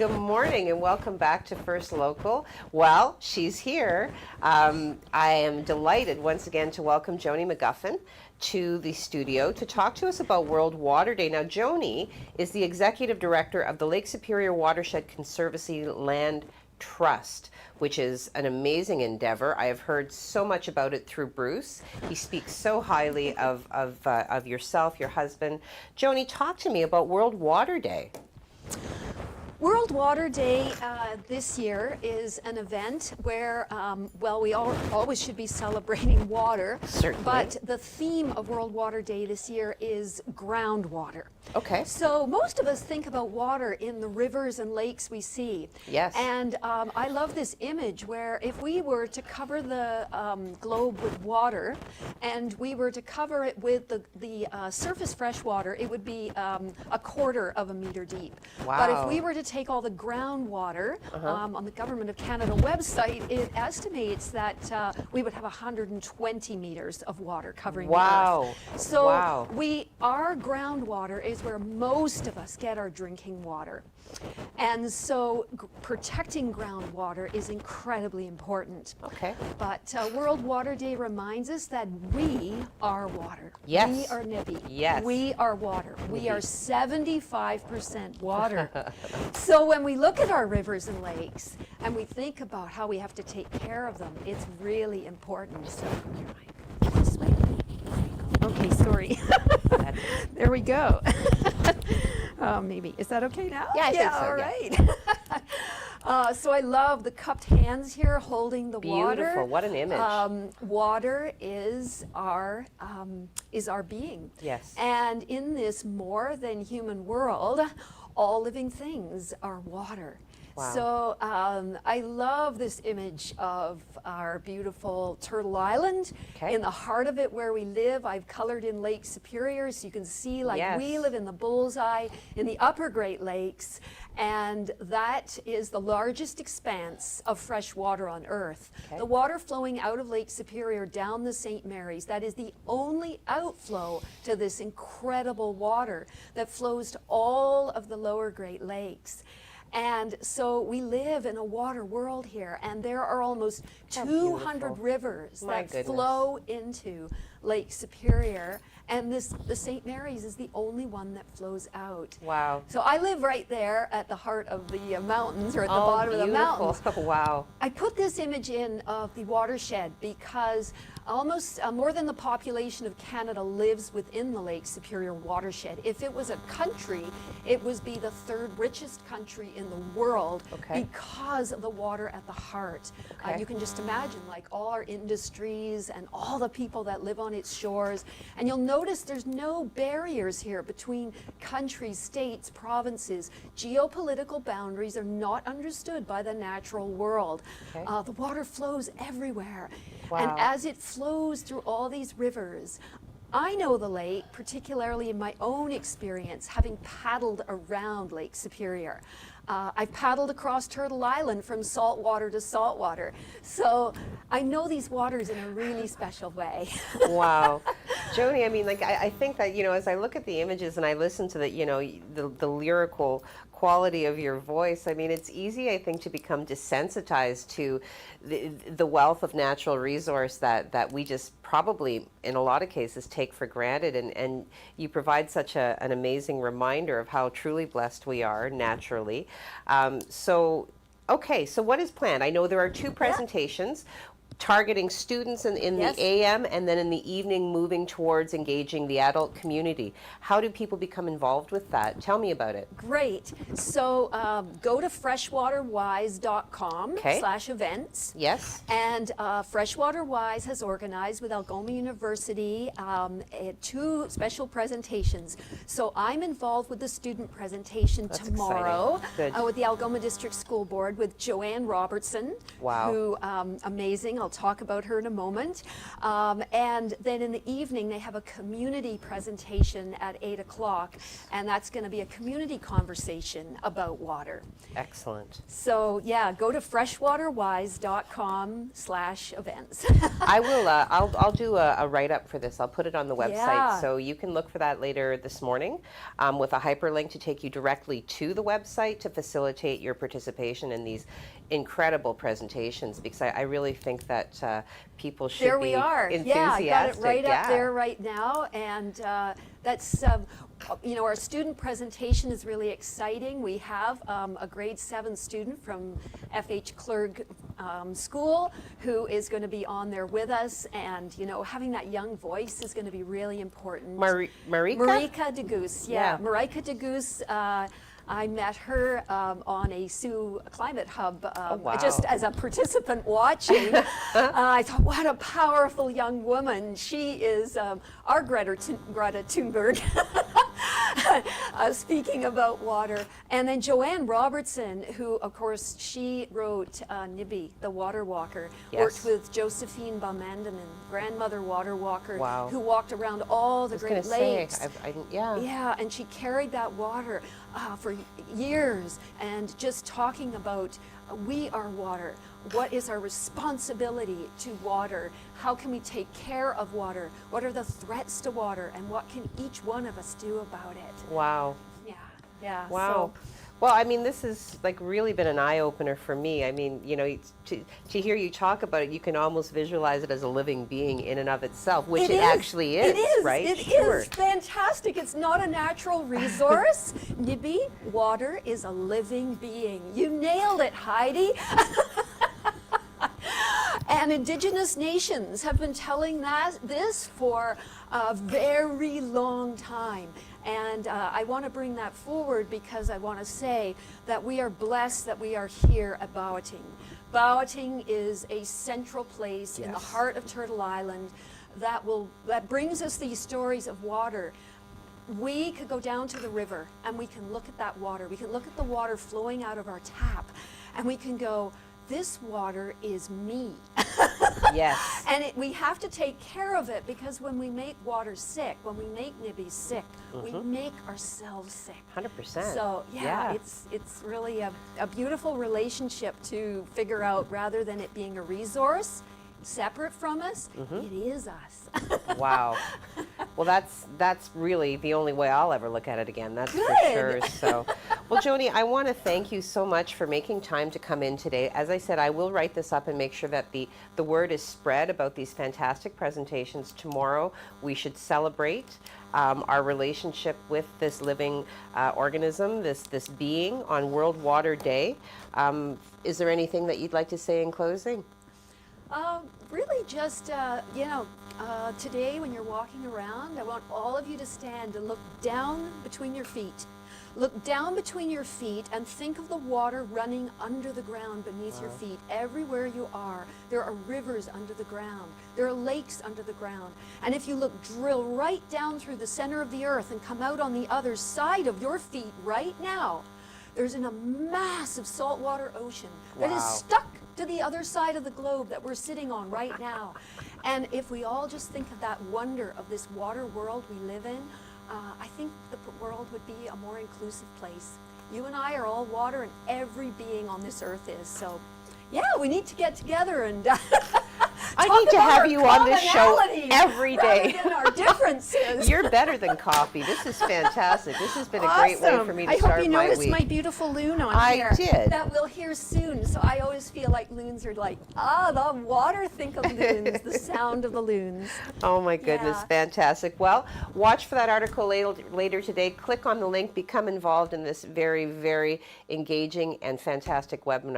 Good morning and welcome back to First Local. Well, she's here. I am delighted once again to welcome Joanie McGuffin to the studio to talk to us about World Water Day. Now, Joanie is the Executive Director of the Lake Superior Watershed Conservancy Land Trust, which is an amazing endeavor. I have heard so much about it through Bruce. He speaks so highly of yourself, your husband. Joanie, talk to me about World Water Day. World Water Day this year is an event where, we always should be celebrating water. Certainly. But the theme of World Water Day this year is groundwater. Okay. So most of us think about water in the rivers and lakes we see. Yes. And I love this image where if we were to cover the globe with water and we were to cover it with the surface fresh water, it would be a quarter of a meter deep. Wow. But if we were to take all the groundwater on the Government of Canada website, it estimates that we would have 120 meters of water covering the earth. So our groundwater is where most of us get our drinking water. And so protecting groundwater is incredibly important. Okay. But World Water Day reminds us that we are water. Yes. We are Nibi. Yes. We are water. We are 75% water. So when we look at our rivers and lakes and we think about how we have to take care of them, it's really important. So this way. Okay, sorry. There we go. Maybe. Is that okay now? Yeah, I think so, all yeah. right. So I love the cupped hands here holding the water. Beautiful. What an image. Water is our being. Yes. And in this more than human world, all living things are water. Wow. So I love this image of our beautiful Turtle Island. Okay. In the heart of it where we live, I've colored in Lake Superior so you can see we live in the bullseye in the upper Great Lakes, and that is the largest expanse of fresh water on Earth. Okay. The water flowing out of Lake Superior down the St. Mary's, that is the only outflow to this incredible water that flows to all of the lower Great Lakes. And so we live in a water world here, and there are almost 200 rivers that flow into Lake Superior, and the St. Mary's is the only one that flows out. Wow. So I live right there at the heart of the mountains, or at the bottom of the mountains. Wow. I put this image in of the watershed because almost more than the population of Canada lives within the Lake Superior watershed. If it was a country, it would be the third richest country in the world because of the water at the heart. You can just imagine like all our industries and all the people that live on its shores. And you'll notice there's no barriers here between countries, states, provinces. Geopolitical boundaries are not understood by the natural world. The water flows everywhere. Wow. And as it flows through all these rivers, I know the lake, particularly in my own experience, having paddled around Lake Superior. I've paddled across Turtle Island from saltwater to saltwater. So I know these waters in a really special way. Wow. Joanie, I mean, like, I think that, as I look at the images and I listen to the lyrical quality of your voice, I mean, it's easy, I think, to become desensitized to the wealth of natural resource that we just probably, in a lot of cases, take for granted. And you provide such an amazing reminder of how truly blessed we are naturally. So what is planned? I know there are two presentations. Targeting students in the AM, and then in the evening moving towards engaging the adult community. How do people become involved with that? Tell me about it. Great. So go to freshwaterwise.com/events. Yes. And Freshwaterwise has organized with Algoma University 2 special presentations. So I'm involved with the student presentation tomorrow with the Algoma District School Board with Joanne Robertson. Wow. Who, amazing. I'll talk about her in a moment. And then in the evening, they have a community presentation at 8 o'clock, and that's going to be a community conversation about water. Excellent. So yeah, go to freshwaterwise.com/events. I will. I'll do a write-up for this. I'll put it on the website, Yeah. so you can look for that later this morning, with a hyperlink to take you directly to the website to facilitate your participation in these incredible presentations. Because I really think that people should There be we are. enthusiastic. Yeah, I got it right Yeah. up there right now, and that's our student presentation is really exciting. We have a grade 7 student from F.H. Clerg School who is going to be on there with us, and having that young voice is going to be really important. Marika? Marika de Goose, yeah. Yeah. Marika de Goose. I met her on a Sioux Climate Hub wow. just as a participant watching. I thought, what a powerful young woman. She is our Greta Thunberg. Speaking about water. And then Joanne Robertson, who, of course, she wrote Nibby, the Water Walker, Yes. worked with Josephine Balmandamin, grandmother water walker, Wow. who walked around all the I was Great going to say, Lakes. yeah. Yeah, and she carried that water for years, and just talking about we are water. What is our responsibility to water? How can we take care of water? What are the threats to water? And what can each one of us do about it? Wow. Yeah, yeah. Wow. Well, I mean, this has really been an eye-opener for me. I mean, to hear you talk about it, you can almost visualize it as a living being in and of itself, which it actually is, It is, right? It is fantastic. It's not a natural resource. Nibby, water is a living being. You nailed it, Heidi. And Indigenous nations have been telling this for a very long time. And I want to bring that forward because I want to say that we are blessed that we are here at Bowating. Bowating is a central place in the Yes. heart of Turtle Island that brings us these stories of water. We could go down to the river and we can look at that water. We can look at the water flowing out of our tap and we can go, this water is me. Yes. And we have to take care of it because when we make water sick, when we make nibbies sick, we make ourselves sick. 100%. So yeah. It's really a beautiful relationship to figure out rather than it being a resource separate from us, it is us. Wow. Well, that's really the only way I'll ever look at it again. That's for sure. So, well, Joanie, I want to thank you so much for making time to come in today. As I said, I will write this up and make sure that the word is spread about these fantastic presentations. Tomorrow, we should celebrate our relationship with this living organism, this being on World Water Day. Is there anything that you'd like to say in closing? Really just, today when you're walking around, I want all of you to stand and look down between your feet. Look down between your feet and think of the water running under the ground beneath your feet. Everywhere you are, there are rivers under the ground. There are lakes under the ground. And if you drill right down through the center of the earth and come out on the other side of your feet right now, there's a massive saltwater ocean that is stuck to the other side of the globe that we're sitting on right now. And if we all just think of that wonder of this water world we live in, I think the world would be a more inclusive place. You and I are all water, and every being on this earth is. So, yeah, we need to get together and I need to have you on this show every day. Rather than our differences. You're better than coffee. This is fantastic. This has been a great way for me to start my week. I hope you noticed my beautiful loon on here. I did. That we'll hear soon. So I always feel like loons are like, the water, think of loons, the sound of the loons. Oh my goodness, Yeah. fantastic. Well, watch for that article later today. Click on the link, become involved in this very, very engaging and fantastic webinar.